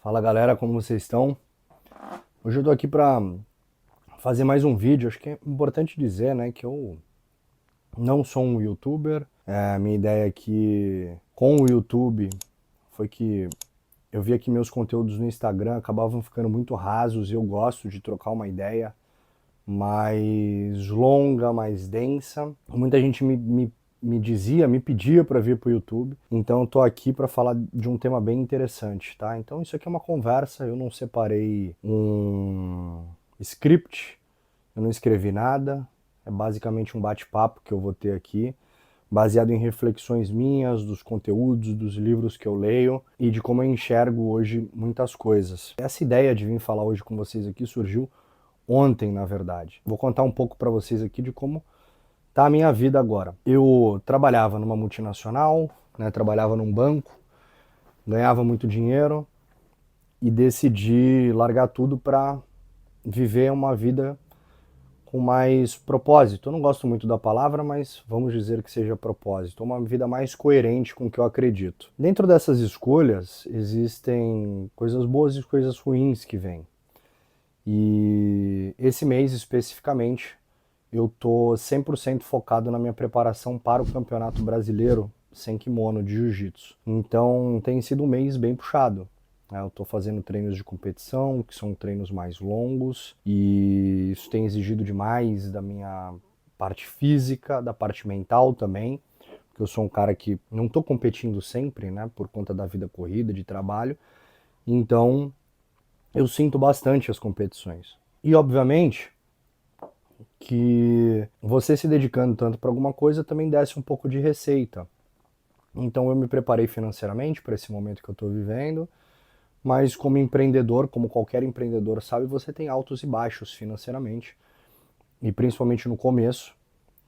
Fala galera, como vocês estão? Hoje eu tô aqui pra fazer mais um vídeo. Acho que é importante dizer, né, que eu não sou um youtuber. A minha ideia aqui com o YouTube foi que eu via que meus conteúdos no Instagram acabavam ficando muito rasos e eu gosto de trocar uma ideia mais longa, mais densa. Muita gente me pedia para vir para o YouTube, então eu tô aqui para falar de um tema bem interessante, tá? Então isso aqui é uma conversa, eu não separei um script, eu não escrevi nada, é basicamente um bate-papo que eu vou ter aqui, baseado em reflexões minhas, dos conteúdos, dos livros que eu leio e de como eu enxergo hoje muitas coisas. Essa ideia de vir falar hoje com vocês aqui surgiu ontem, na verdade. Vou contar um pouco para vocês aqui de como tá a minha vida agora. Eu trabalhava numa multinacional, né, trabalhava num banco, ganhava muito dinheiro e decidi largar tudo para viver uma vida com mais propósito. Eu não gosto muito da palavra, mas vamos dizer que seja propósito. Uma vida mais coerente com o que eu acredito. Dentro dessas escolhas existem coisas boas e coisas ruins que vêm. E esse mês especificamente eu tô 100% focado na minha preparação para o Campeonato Brasileiro sem kimono de jiu-jitsu. Então tem sido um mês bem puxado. Eu tô fazendo treinos de competição, que são treinos mais longos, e isso tem exigido demais da minha parte física, da parte mental também, porque eu sou um cara que não tô competindo sempre, né, por conta da vida corrida, de trabalho. Então eu sinto bastante as competições. E obviamente que você se dedicando tanto para alguma coisa também desce um pouco de receita. Então eu me preparei financeiramente para esse momento que eu estou vivendo, mas como empreendedor, como qualquer empreendedor sabe, você tem altos e baixos financeiramente, e principalmente no começo,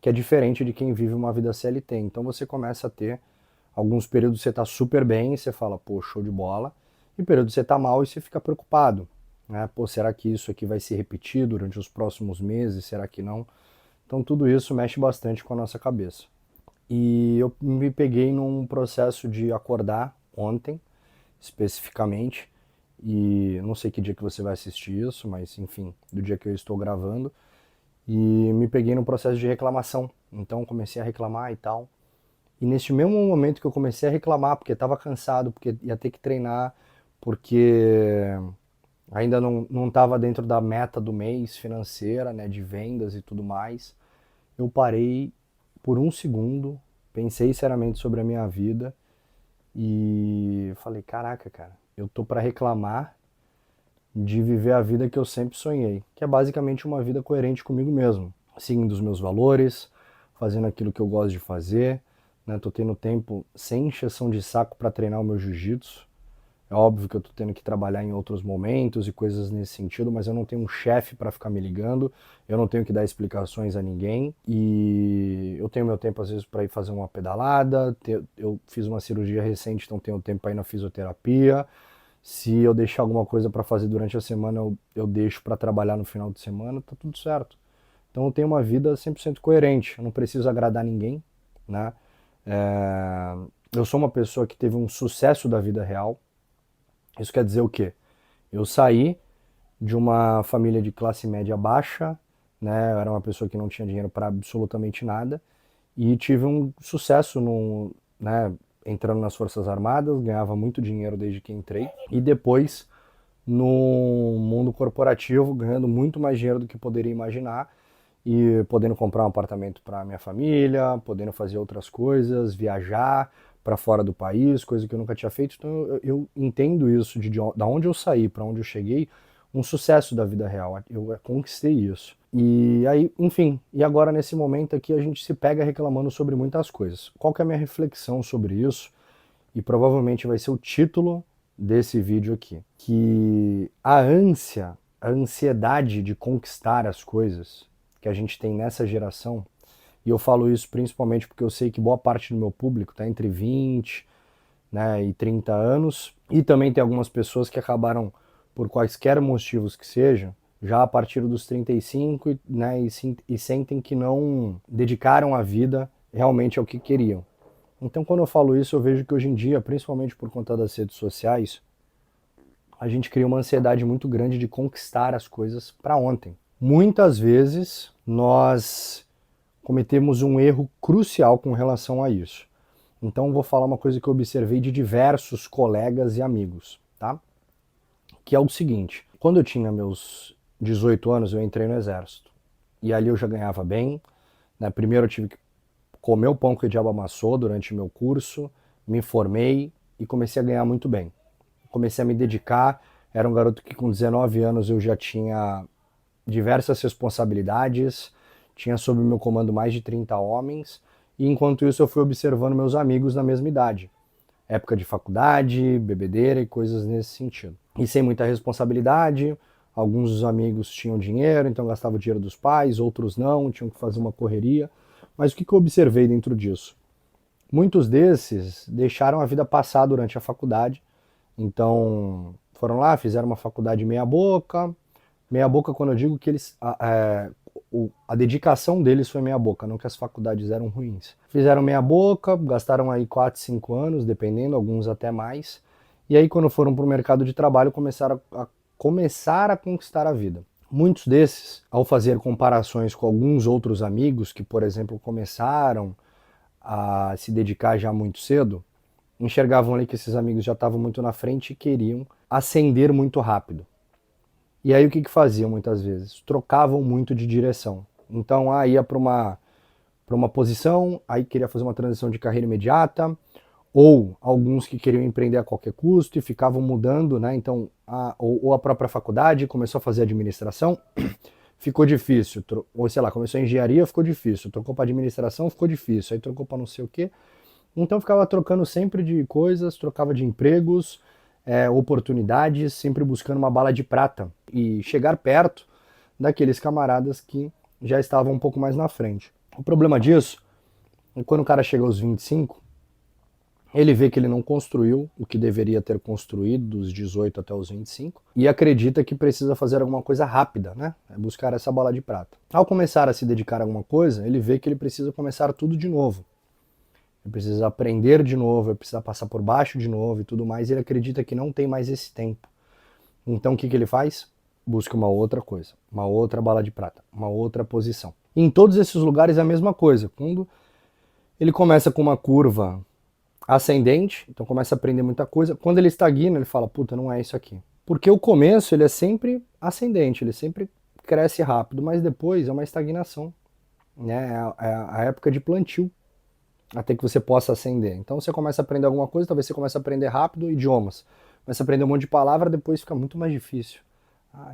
que é diferente de quem vive uma vida CLT. Então você começa a ter alguns períodos que você está super bem e você fala, pô, show de bola, e períodos que você está mal e você fica preocupado. Né? Pô, será que isso aqui vai se repetir durante os próximos meses? Será que não? Então tudo isso mexe bastante com a nossa cabeça. E eu me peguei num processo de acordar ontem, especificamente, e não sei que dia que você vai assistir isso, mas enfim, do dia que eu estou gravando, e me peguei num processo de reclamação. Então comecei a reclamar e tal. E neste mesmo momento que eu comecei a reclamar, porque estava cansado, porque ia ter que treinar, porque ainda não estava dentro da meta do mês financeira, né, de vendas e tudo mais, eu parei por um segundo, pensei seriamente sobre a minha vida e falei, caraca, cara, eu tô para reclamar de viver a vida que eu sempre sonhei, que é basicamente uma vida coerente comigo mesmo, seguindo os meus valores, fazendo aquilo que eu gosto de fazer, né? Tô tendo tempo sem encheção de saco para treinar o meu jiu-jitsu. É óbvio que eu tô tendo que trabalhar em outros momentos e coisas nesse sentido, mas eu não tenho um chefe para ficar me ligando, eu não tenho que dar explicações a ninguém e eu tenho meu tempo às vezes para ir fazer uma pedalada, eu fiz uma cirurgia recente, então tenho tempo para ir na fisioterapia. Se eu deixar alguma coisa para fazer durante a semana, eu deixo para trabalhar no final de semana, tá tudo certo. Então eu tenho uma vida 100% coerente, eu não preciso agradar ninguém, né? É, eu sou uma pessoa que teve um sucesso da vida real. Isso quer dizer o quê? Eu saí de uma família de classe média baixa, né? Eu era uma pessoa que não tinha dinheiro para absolutamente nada e tive um sucesso no, né, entrando nas Forças Armadas, ganhava muito dinheiro desde que entrei e depois no mundo corporativo, ganhando muito mais dinheiro do que poderia imaginar e podendo comprar um apartamento para minha família, podendo fazer outras coisas, viajar para fora do país, coisa que eu nunca tinha feito. Então eu entendo isso da onde eu saí para onde eu cheguei, um sucesso da vida real. Eu conquistei isso. E aí, enfim, e agora nesse momento aqui a gente se pega reclamando sobre muitas coisas. Qual que é a minha reflexão sobre isso? E provavelmente vai ser o título desse vídeo aqui, que a ânsia, a ansiedade de conquistar as coisas que a gente tem nessa geração, e eu falo isso principalmente porque eu sei que boa parte do meu público está entre 20, né, e 30 anos, e também tem algumas pessoas que acabaram, por quaisquer motivos que sejam, já a partir dos 35, né, e sentem que não dedicaram a vida realmente ao que queriam. Então, quando eu falo isso, eu vejo que hoje em dia, principalmente por conta das redes sociais, a gente cria uma ansiedade muito grande de conquistar as coisas para ontem. Muitas vezes nós cometemos um erro crucial com relação a isso. Então vou falar uma coisa que eu observei de diversos colegas e amigos, tá? Que é o seguinte: quando eu tinha meus 18 anos, eu entrei no exército. E ali eu já ganhava bem, né? Primeiro eu tive que comer o pão que o diabo amassou durante o meu curso, me formei e comecei a ganhar muito bem. Comecei a me dedicar, era um garoto que com 19 anos eu já tinha diversas responsabilidades, tinha sob meu comando mais de 30 homens, e enquanto isso eu fui observando meus amigos na mesma idade. Época de faculdade, bebedeira e coisas nesse sentido. E sem muita responsabilidade, alguns dos amigos tinham dinheiro, então gastavam o dinheiro dos pais, outros não, tinham que fazer uma correria. Mas o que eu observei dentro disso? Muitos desses deixaram a vida passar durante a faculdade, então foram lá, fizeram uma faculdade meia boca quando eu digo que eles, a dedicação deles foi meia boca, não que as faculdades eram ruins. Fizeram meia boca, gastaram aí 4, 5 anos, dependendo, alguns até mais, e aí quando foram para o mercado de trabalho começaram a conquistar a vida. Muitos desses, ao fazer comparações com alguns outros amigos que, por exemplo, começaram a se dedicar já muito cedo, enxergavam ali que esses amigos já estavam muito na frente e queriam ascender muito rápido. E aí o que faziam muitas vezes? Trocavam muito de direção. Então, ia para uma posição, aí queria fazer uma transição de carreira imediata, ou alguns que queriam empreender a qualquer custo e ficavam mudando, né? Então, ou a própria faculdade começou a fazer administração, ficou difícil, ou sei lá, começou a engenharia, ficou difícil, trocou para administração, ficou difícil, aí trocou para não sei o quê. Então ficava trocando sempre de coisas, trocava de empregos, oportunidades, sempre buscando uma bala de prata e chegar perto daqueles camaradas que já estavam um pouco mais na frente. O problema disso é que quando o cara chega aos 25, ele vê que ele não construiu o que deveria ter construído dos 18 até os 25 e acredita que precisa fazer alguma coisa rápida, né? É buscar essa bala de prata. Ao começar a se dedicar a alguma coisa, ele vê que ele precisa começar tudo de novo. Ele precisa aprender de novo, ele precisa passar por baixo de novo e tudo mais, e ele acredita que não tem mais esse tempo. Então o que ele faz? Busca uma outra coisa, uma outra bala de prata, uma outra posição. E em todos esses lugares é a mesma coisa. Quando ele começa com uma curva ascendente, então começa a aprender muita coisa, quando ele estagna, ele fala, puta, não é isso aqui. Porque o começo ele é sempre ascendente, ele sempre cresce rápido, mas depois é uma estagnação, né? É a época de plantio, até que você possa ascender. Então você começa a aprender alguma coisa, talvez você comece a aprender rápido idiomas, começa a aprender um monte de palavra, depois fica muito mais difícil.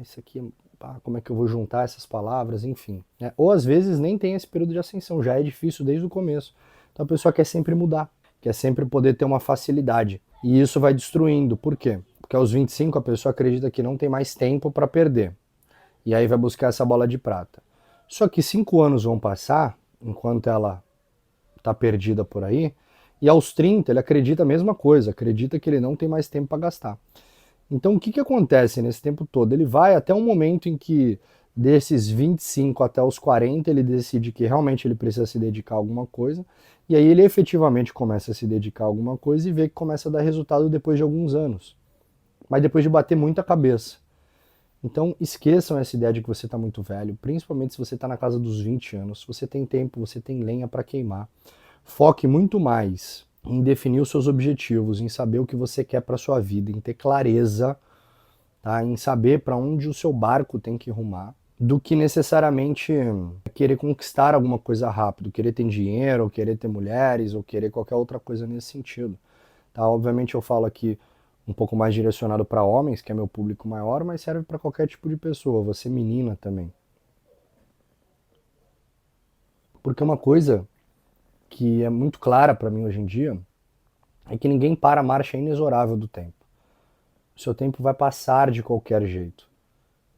Isso aqui, como é que eu vou juntar essas palavras, enfim. Ou às vezes nem tem esse período de ascensão, já é difícil desde o começo. Então a pessoa quer sempre mudar, quer sempre poder ter uma facilidade. E isso vai destruindo. Por quê? Porque aos 25 a pessoa acredita que não tem mais tempo para perder. E aí vai buscar essa bola de prata. Só que 5 anos vão passar, enquanto ela está perdida por aí, e aos 30 ele acredita a mesma coisa, acredita que ele não tem mais tempo para gastar. Então o que acontece nesse tempo todo? Ele vai até um momento em que desses 25 até os 40 ele decide que realmente ele precisa se dedicar a alguma coisa, e aí ele efetivamente começa a se dedicar a alguma coisa e vê que começa a dar resultado depois de alguns anos, mas depois de bater muita cabeça. Então esqueçam essa ideia de que você está muito velho, principalmente se você está na casa dos 20 anos, se você tem tempo, você tem lenha para queimar. Foque muito mais em definir os seus objetivos, em saber o que você quer para sua vida, em ter clareza, tá? Em saber para onde o seu barco tem que rumar, do que necessariamente querer conquistar alguma coisa rápido, querer ter dinheiro, ou querer ter mulheres, ou querer qualquer outra coisa nesse sentido. Tá? Obviamente eu falo aqui um pouco mais direcionado para homens, que é meu público maior, mas serve para qualquer tipo de pessoa, você menina também. Porque uma coisa que é muito clara para mim hoje em dia é que ninguém para a marcha inexorável do tempo. O seu tempo vai passar de qualquer jeito.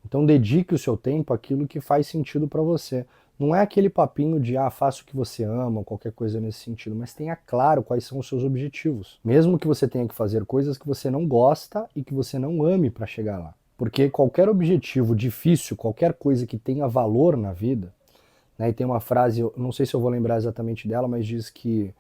Então dedique o seu tempo àquilo que faz sentido para você. Não é aquele papinho de faça o que você ama, ou qualquer coisa nesse sentido, mas tenha claro quais são os seus objetivos. Mesmo que você tenha que fazer coisas que você não gosta e que você não ame para chegar lá. Porque qualquer objetivo difícil, qualquer coisa que tenha valor na vida, né, e tem uma frase, eu não sei se eu vou lembrar exatamente dela, mas diz que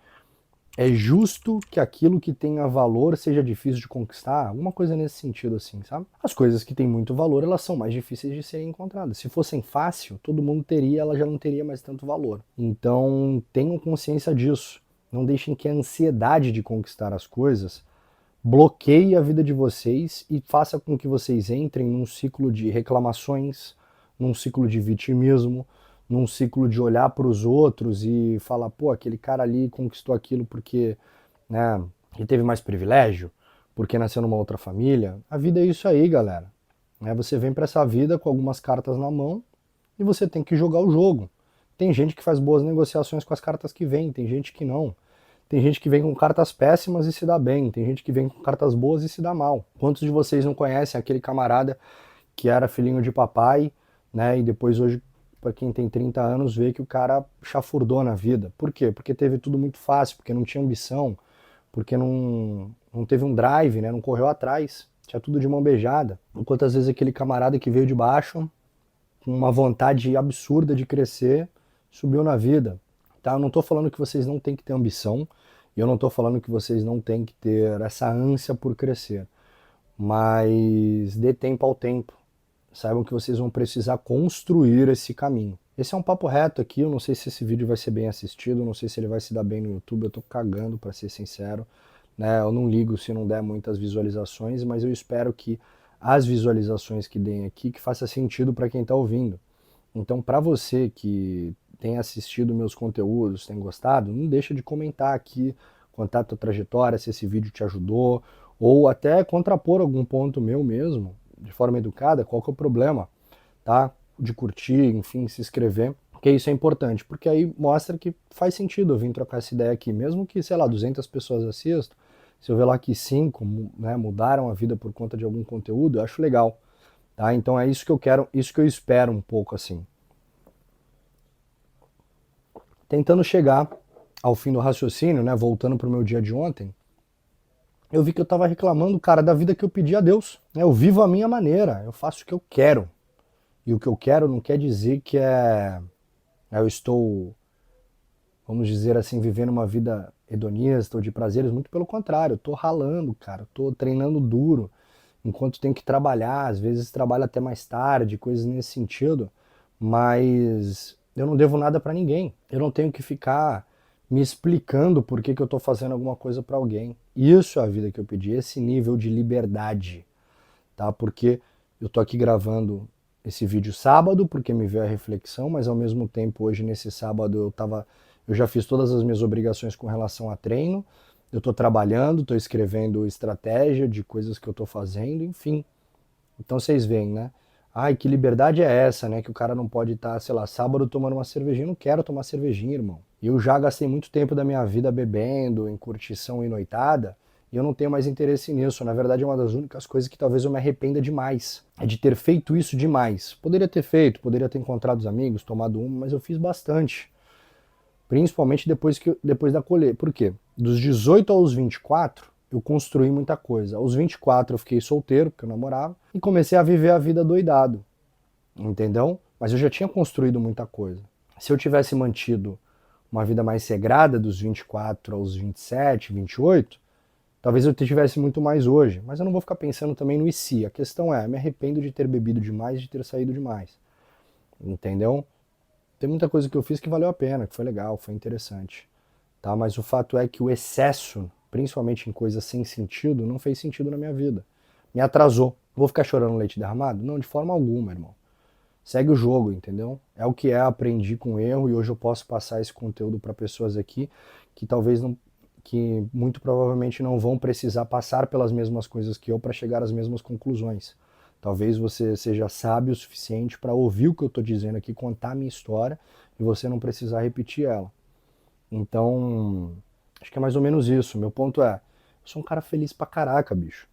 É justo que aquilo que tenha valor seja difícil de conquistar? Alguma coisa nesse sentido, assim, sabe? As coisas que têm muito valor, elas são mais difíceis de serem encontradas. Se fossem fácil, todo mundo teria, ela já não teria mais tanto valor. Então, tenham consciência disso. Não deixem que a ansiedade de conquistar as coisas bloqueie a vida de vocês e faça com que vocês entrem num ciclo de reclamações, num ciclo de vitimismo, num ciclo de olhar para os outros e falar, pô, aquele cara ali conquistou aquilo porque, né, ele teve mais privilégio, porque nasceu numa outra família. A vida é isso aí, galera. Você vem para essa vida com algumas cartas na mão e você tem que jogar o jogo. Tem gente que faz boas negociações com as cartas que vem, tem gente que não. Tem gente que vem com cartas péssimas e se dá bem, tem gente que vem com cartas boas e se dá mal. Quantos de vocês não conhecem aquele camarada que era filhinho de papai, né, e depois hoje, para quem tem 30 anos, vê que o cara chafurdou na vida? Por quê? Porque teve tudo muito fácil, porque não tinha ambição, porque não teve um drive, né, não correu atrás, tinha tudo de mão beijada. Quantas vezes aquele camarada que veio de baixo, com uma vontade absurda de crescer, subiu na vida. Tá? Eu não estou falando que vocês não têm que ter ambição, e eu não estou falando que vocês não têm que ter essa ânsia por crescer, mas dê tempo ao tempo. Saibam que vocês vão precisar construir esse caminho. Esse é um papo reto aqui, eu não sei se esse vídeo vai ser bem assistido, eu não sei se ele vai se dar bem no YouTube, eu tô cagando para ser sincero, né? Eu não ligo se não der muitas visualizações, mas eu espero que as visualizações que deem aqui que faça sentido para quem está ouvindo. Então, para você que tem assistido meus conteúdos, tem gostado, não deixa de comentar aqui, contar a tua trajetória, se esse vídeo te ajudou, ou até contrapor algum ponto meu mesmo, de forma educada, qual que é o problema, tá? De curtir, enfim, se inscrever, porque isso é importante, porque aí mostra que faz sentido eu vir trocar essa ideia aqui, mesmo que, sei lá, 200 pessoas assistam, se eu ver lá que 5, né, mudaram a vida por conta de algum conteúdo, eu acho legal, tá? Então é isso que eu quero, isso que eu espero um pouco assim. Tentando chegar ao fim do raciocínio, né, voltando pro meu dia de ontem, eu vi que eu tava reclamando, cara, da vida que eu pedi a Deus. Eu vivo a minha maneira, eu faço o que eu quero. E o que eu quero não quer dizer que eu estou, vamos dizer assim, vivendo uma vida hedonista ou de prazeres, muito pelo contrário, eu tô ralando, cara, eu tô treinando duro, enquanto tenho que trabalhar, às vezes trabalho até mais tarde, coisas nesse sentido, mas eu não devo nada para ninguém. Eu não tenho que ficar me explicando por que eu tô fazendo alguma coisa para alguém. Isso é a vida que eu pedi, esse nível de liberdade, tá? Porque eu tô aqui gravando esse vídeo sábado, porque me veio a reflexão, mas ao mesmo tempo hoje nesse sábado eu já fiz todas as minhas obrigações com relação a treino, eu tô trabalhando, tô escrevendo estratégia de coisas que eu tô fazendo, enfim. Então vocês veem, né? Ai, que liberdade é essa, né? Que o cara não pode estar, sei lá, sábado tomando uma cervejinha. Eu não quero tomar cervejinha, irmão. Eu já gastei muito tempo da minha vida bebendo, em curtição e noitada, e eu não tenho mais interesse nisso. Na verdade, é uma das únicas coisas que talvez eu me arrependa demais. É de ter feito isso demais. Poderia ter feito, poderia ter encontrado os amigos, tomado uma, mas eu fiz bastante. Principalmente depois da colheita. Por quê? Dos 18 aos 24, eu construí muita coisa. Aos 24 eu fiquei solteiro, porque eu namorava, e comecei a viver a vida doidado. Entendeu? Mas eu já tinha construído muita coisa. Se eu tivesse mantido uma vida mais regrada dos 24 aos 27, 28, talvez eu tivesse muito mais hoje. Mas eu não vou ficar pensando também no e se. A questão é, me arrependo de ter bebido demais, de ter saído demais. Entendeu? Tem muita coisa que eu fiz que valeu a pena, que foi legal, foi interessante. Tá? Mas o fato é que o excesso, principalmente em coisas sem sentido, não fez sentido na minha vida. Me atrasou. Vou ficar chorando leite derramado? Não, de forma alguma, irmão. Segue o jogo, entendeu? É o que é, aprendi com erro e hoje eu posso passar esse conteúdo para pessoas aqui que talvez não, que muito provavelmente não vão precisar passar pelas mesmas coisas que eu para chegar às mesmas conclusões. Talvez você seja sábio o suficiente para ouvir o que eu estou dizendo aqui, contar a minha história e você não precisar repetir ela. Então, acho que é mais ou menos isso. Meu ponto é, eu sou um cara feliz pra caraca, bicho.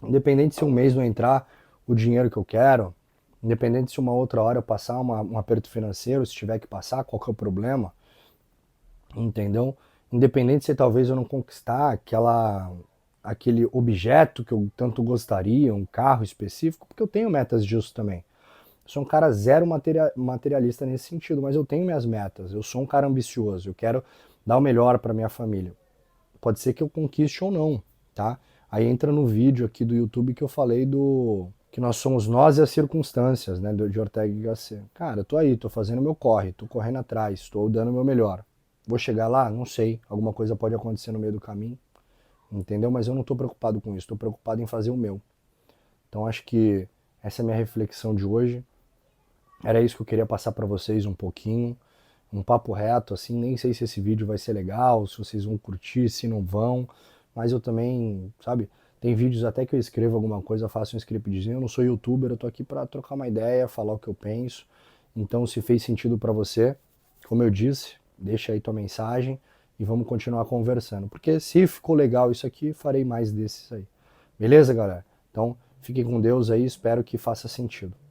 Independente se um mês não entrar o dinheiro que eu quero, independente se uma outra hora eu passar um aperto financeiro, se tiver que passar, qual que é o problema, entendeu? Independente se talvez eu não conquistar aquele objeto que eu tanto gostaria, um carro específico, porque eu tenho metas disso também. Eu sou um cara zero materialista nesse sentido, mas eu tenho minhas metas, eu sou um cara ambicioso, eu quero dar o melhor para minha família. Pode ser que eu conquiste ou não, tá? Aí entra no vídeo aqui do YouTube que eu falei do que nós somos nós e as circunstâncias, né, de Ortega y Gasset. Cara, eu tô aí, tô fazendo meu corre, tô correndo atrás, tô dando o meu melhor. Vou chegar lá? Não sei. Alguma coisa pode acontecer no meio do caminho, entendeu? Mas eu não tô preocupado com isso, tô preocupado em fazer o meu. Então acho que essa é a minha reflexão de hoje. Era isso que eu queria passar para vocês um pouquinho, um papo reto, assim, nem sei se esse vídeo vai ser legal, se vocês vão curtir, se não vão, mas eu também, sabe, tem vídeos até que eu escrevo alguma coisa, faço um scriptzinho, eu não sou youtuber, eu tô aqui para trocar uma ideia, falar o que eu penso, então se fez sentido para você, como eu disse, deixa aí tua mensagem e vamos continuar conversando, porque se ficou legal isso aqui, farei mais desses aí. Beleza, galera? Então, fiquem com Deus aí, espero que faça sentido.